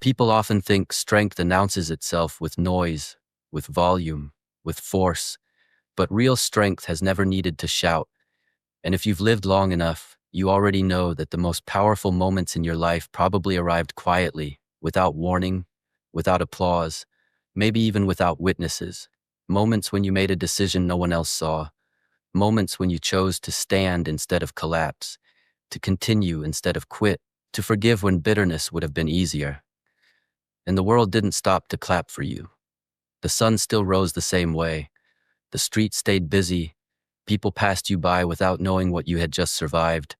People often think strength announces itself with noise, with volume, with force, but real strength has never needed to shout. And if you've lived long enough, you already know that the most powerful moments in your life probably arrived quietly, without warning, without applause, maybe even without witnesses. Moments when you made a decision no one else saw. Moments when you chose to stand instead of collapse, to continue instead of quit, to forgive when bitterness would have been easier. And the world didn't stop to clap for you. The sun still rose the same way. The streets stayed busy. People passed you by without knowing what you had just survived.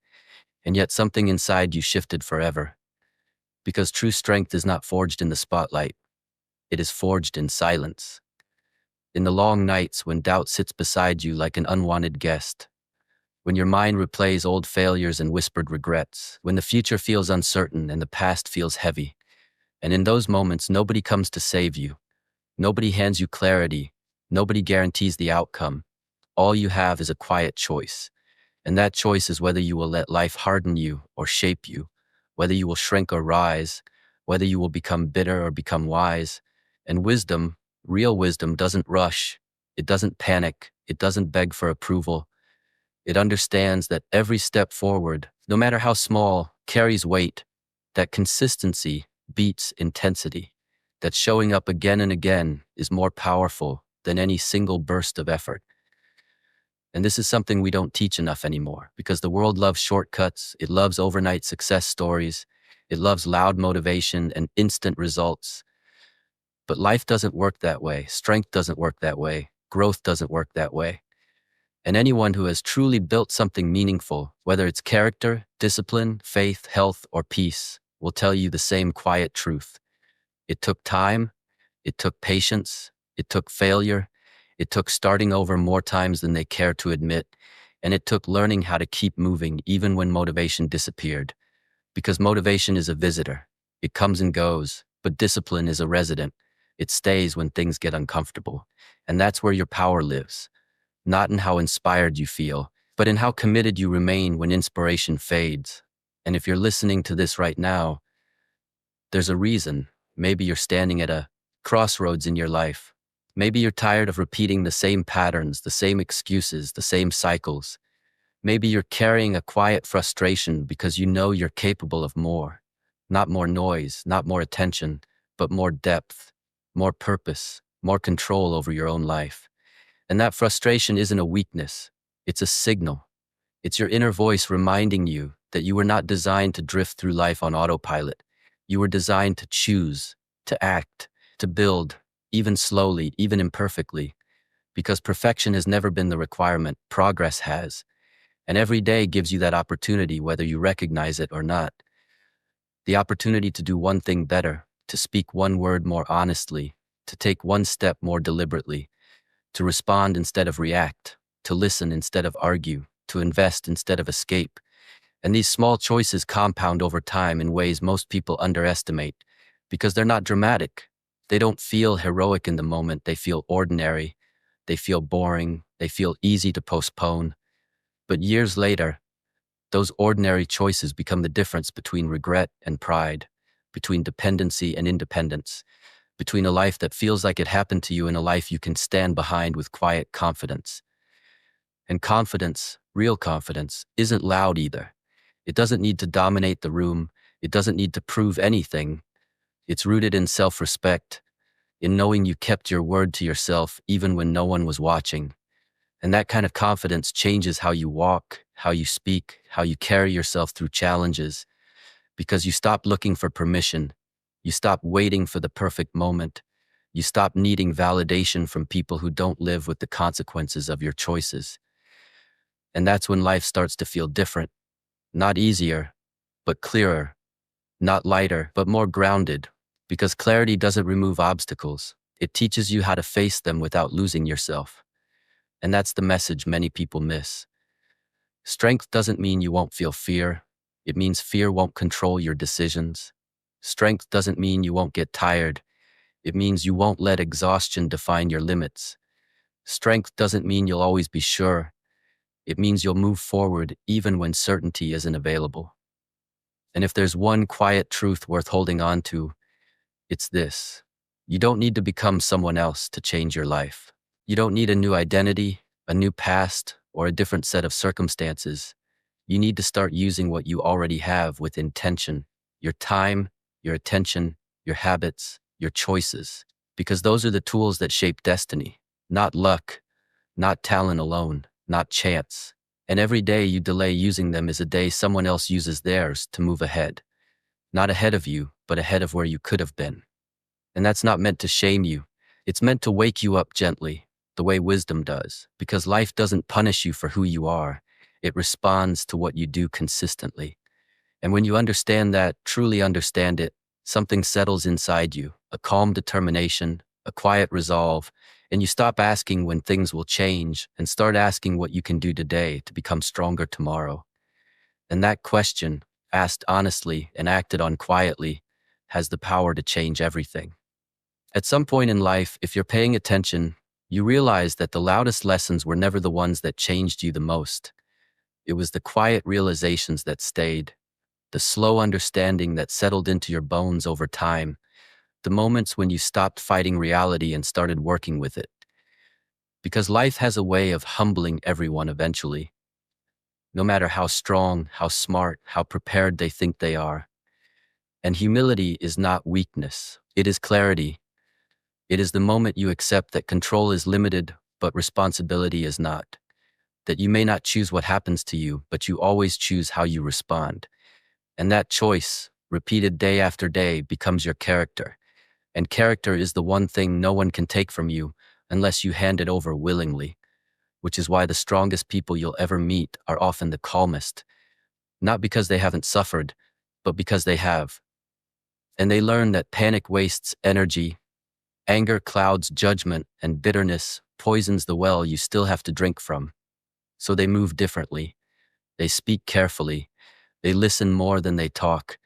And yet something inside you shifted forever. Because true strength is not forged in the spotlight. It is forged in silence. In the long nights when doubt sits beside you like an unwanted guest. When your mind replays old failures and whispered regrets. When the future feels uncertain and the past feels heavy. And in those moments, nobody comes to save you. Nobody hands you clarity. Nobody guarantees the outcome. All you have is a quiet choice. And that choice is whether you will let life harden you or shape you, whether you will shrink or rise, whether you will become bitter or become wise. And wisdom, real wisdom, doesn't rush. It doesn't panic. It doesn't beg for approval. It understands that every step forward, no matter how small, carries weight, that consistency beats intensity, that showing up again and again is more powerful than any single burst of effort. And this is something we don't teach enough anymore, because the world loves shortcuts, it loves overnight success stories, it loves loud motivation and instant results. But life doesn't work that way, strength doesn't work that way, growth doesn't work that way. And anyone who has truly built something meaningful, whether it's character, discipline, faith, health, or peace, will tell you the same quiet truth. It took time, it took patience, it took failure, it took starting over more times than they care to admit, and it took learning how to keep moving even when motivation disappeared. Because motivation is a visitor. It comes and goes, but discipline is a resident. It stays when things get uncomfortable. And that's where your power lives. Not in how inspired you feel, but in how committed you remain when inspiration fades. And if you're listening to this right now, there's a reason. Maybe you're standing at a crossroads in your life. Maybe you're tired of repeating the same patterns, the same excuses, the same cycles. Maybe you're carrying a quiet frustration because you know you're capable of more. Not more noise, not more attention, but more depth, more purpose, more control over your own life. And that frustration isn't a weakness, it's a signal. It's your inner voice reminding you that you were not designed to drift through life on autopilot. You were designed to choose, to act, to build, even slowly, even imperfectly. Because perfection has never been the requirement, progress has. And every day gives you that opportunity, whether you recognize it or not. The opportunity to do one thing better, to speak one word more honestly, to take one step more deliberately, to respond instead of react, to listen instead of argue, to invest instead of escape. And these small choices compound over time in ways most people underestimate, because they're not dramatic. They don't feel heroic in the moment, they feel ordinary, they feel boring, they feel easy to postpone. But years later, those ordinary choices become the difference between regret and pride, between dependency and independence, between a life that feels like it happened to you and a life you can stand behind with quiet confidence. And confidence, real confidence, isn't loud either. It doesn't need to dominate the room. It doesn't need to prove anything. It's rooted in self-respect, in knowing you kept your word to yourself even when no one was watching. And that kind of confidence changes how you walk, how you speak, how you carry yourself through challenges, because you stop looking for permission. You stop waiting for the perfect moment. You stop needing validation from people who don't live with the consequences of your choices. And that's when life starts to feel different. Not easier, but clearer. Not lighter, but more grounded. Because clarity doesn't remove obstacles. It teaches you how to face them without losing yourself. And that's the message many people miss. Strength doesn't mean you won't feel fear. It means fear won't control your decisions. Strength doesn't mean you won't get tired. It means you won't let exhaustion define your limits. Strength doesn't mean you'll always be sure. It means you'll move forward even when certainty isn't available. And if there's one quiet truth worth holding on to, It's this. You don't need to become someone else to change your life. You don't need a new identity, a new past, or a different set of circumstances. You need to start using what you already have with intention, your time, your attention, your habits, your choices, because those are the tools that shape destiny, not luck, not talent alone, not chance. And every day you delay using them is a day someone else uses theirs to move ahead. Not ahead of you, but ahead of where you could have been. And that's not meant to shame you. It's meant to wake you up gently, the way wisdom does, because life doesn't punish you for who you are. It responds to what you do consistently. And when you understand that, truly understand it, something settles inside you, a calm determination, a quiet resolve, and you stop asking when things will change and start asking what you can do today to become stronger tomorrow. And that question, asked honestly and acted on quietly, has the power to change everything. At some point in life, if you're paying attention, you realize that the loudest lessons were never the ones that changed you the most. It was the quiet realizations that stayed, the slow understanding that settled into your bones over time, the moments when you stopped fighting reality and started working with it. Because life has a way of humbling everyone eventually, no matter how strong, how smart, how prepared they think they are. And humility is not weakness, it is clarity. It is the moment you accept that control is limited, but responsibility is not. That you may not choose what happens to you, but you always choose how you respond. And that choice, repeated day after day, becomes your character. And character is the one thing no one can take from you unless you hand it over willingly, which is why the strongest people you'll ever meet are often the calmest, not because they haven't suffered, but because they have. And they learn that panic wastes energy, anger clouds judgment, and bitterness poisons the well you still have to drink from. So they move differently. They speak carefully. They listen more than they talk.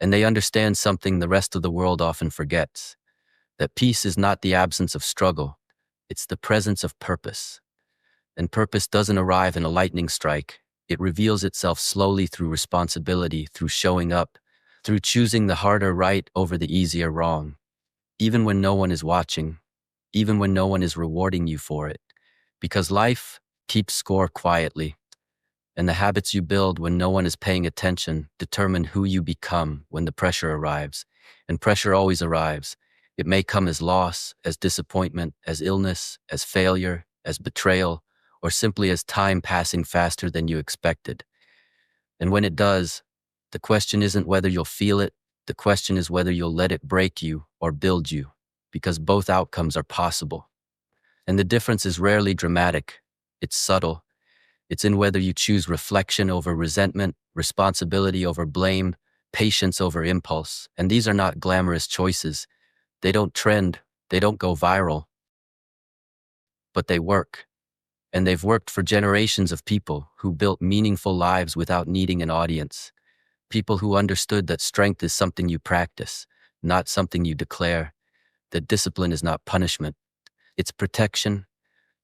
And they understand something the rest of the world often forgets. That peace is not the absence of struggle. It's the presence of purpose. And purpose doesn't arrive in a lightning strike. It reveals itself slowly through responsibility, through showing up, through choosing the harder right over the easier wrong. Even when no one is watching, even when no one is rewarding you for it. Because life keeps score quietly, and the habits you build when no one is paying attention determine who you become when the pressure arrives. And pressure always arrives. It may come as loss, as disappointment, as illness, as failure, as betrayal, or simply as time passing faster than you expected. And when it does, the question isn't whether you'll feel it, the question is whether you'll let it break you or build you, because both outcomes are possible. And the difference is rarely dramatic. It's subtle. It's in whether you choose reflection over resentment, responsibility over blame, patience over impulse. And these are not glamorous choices. They don't trend. They don't go viral. But they work. And they've worked for generations of people who built meaningful lives without needing an audience. People who understood that strength is something you practice, not something you declare. That discipline is not punishment. It's protection.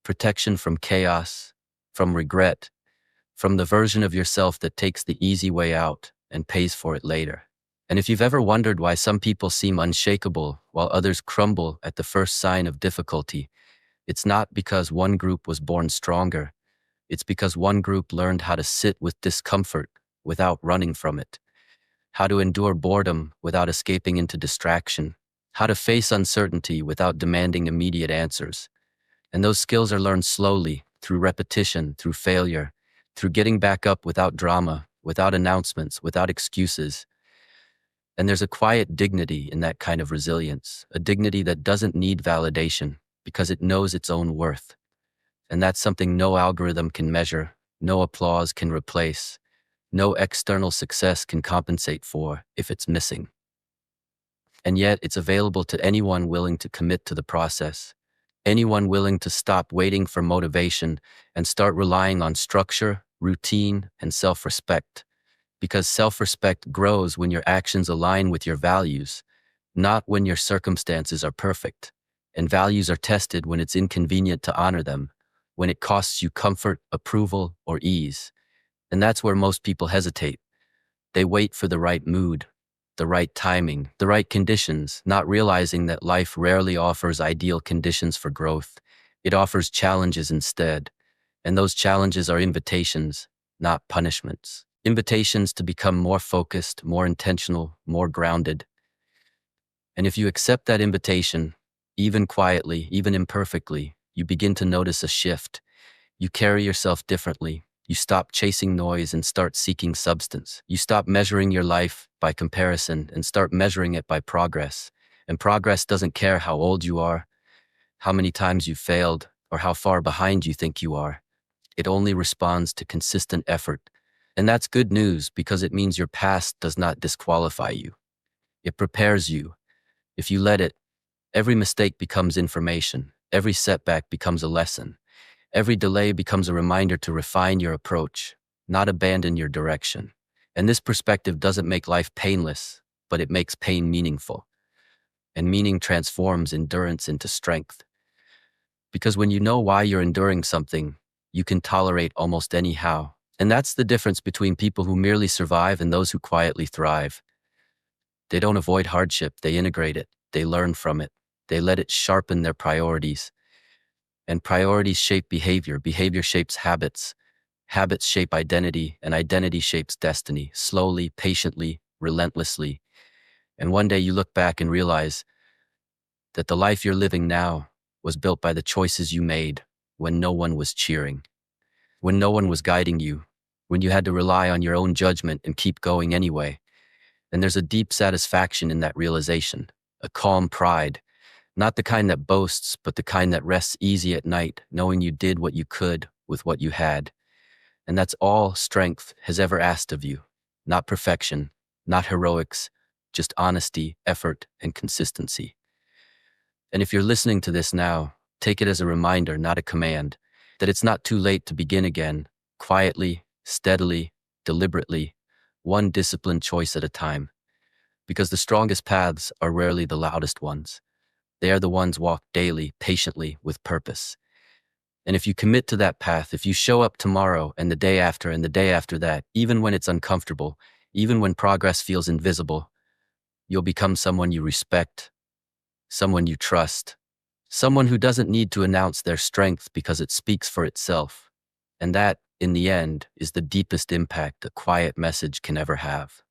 Protection from chaos, from regret, from the version of yourself that takes the easy way out and pays for it later. And if you've ever wondered why some people seem unshakable while others crumble at the first sign of difficulty, it's not because one group was born stronger. It's because one group learned how to sit with discomfort without running from it, how to endure boredom without escaping into distraction, how to face uncertainty without demanding immediate answers. And those skills are learned slowly, through repetition, through failure, through getting back up without drama, without announcements, without excuses. And there's a quiet dignity in that kind of resilience, a dignity that doesn't need validation because it knows its own worth. And that's something no algorithm can measure, no applause can replace, no external success can compensate for if it's missing. And yet it's available to anyone willing to commit to the process. Anyone willing to stop waiting for motivation and start relying on structure, routine, and self-respect. Because self-respect grows when your actions align with your values, not when your circumstances are perfect. And values are tested when it's inconvenient to honor them, when it costs you comfort, approval, or ease. And that's where most people hesitate. They wait for the right mood, the right timing, the right conditions, not realizing that life rarely offers ideal conditions for growth. It offers challenges instead. And those challenges are invitations, not punishments. Invitations to become more focused, more intentional, more grounded. And if you accept that invitation, even quietly, even imperfectly, you begin to notice a shift. You carry yourself differently. You stop chasing noise and start seeking substance. You stop measuring your life by comparison and start measuring it by progress. And progress doesn't care how old you are, how many times you failed, or how far behind you think you are. It only responds to consistent effort. And that's good news because it means your past does not disqualify you. It prepares you. If you let it, every mistake becomes information. Every setback becomes a lesson. Every delay becomes a reminder to refine your approach, not abandon your direction. And this perspective doesn't make life painless, but it makes pain meaningful. And meaning transforms endurance into strength. Because when you know why you're enduring something, you can tolerate almost anyhow. And that's the difference between people who merely survive and those who quietly thrive. They don't avoid hardship, they integrate it, they learn from it, they let it sharpen their priorities. And priorities shape behavior, behavior shapes habits, habits shape identity, and identity shapes destiny, slowly, patiently, relentlessly. And one day you look back and realize that the life you're living now was built by the choices you made when no one was cheering, when no one was guiding you, when you had to rely on your own judgment and keep going anyway. And there's a deep satisfaction in that realization, a calm pride, not the kind that boasts, but the kind that rests easy at night, knowing you did what you could with what you had. And that's all strength has ever asked of you. Not perfection, not heroics, just honesty, effort, and consistency. And if you're listening to this now, take it as a reminder, not a command, that it's not too late to begin again, quietly, steadily, deliberately, one disciplined choice at a time. Because the strongest paths are rarely the loudest ones. They are the ones walked daily, patiently, with purpose. And if you commit to that path, if you show up tomorrow and the day after and the day after that, even when it's uncomfortable, even when progress feels invisible, you'll become someone you respect, someone you trust, someone who doesn't need to announce their strength because it speaks for itself. And that, in the end, is the deepest impact a quiet message can ever have.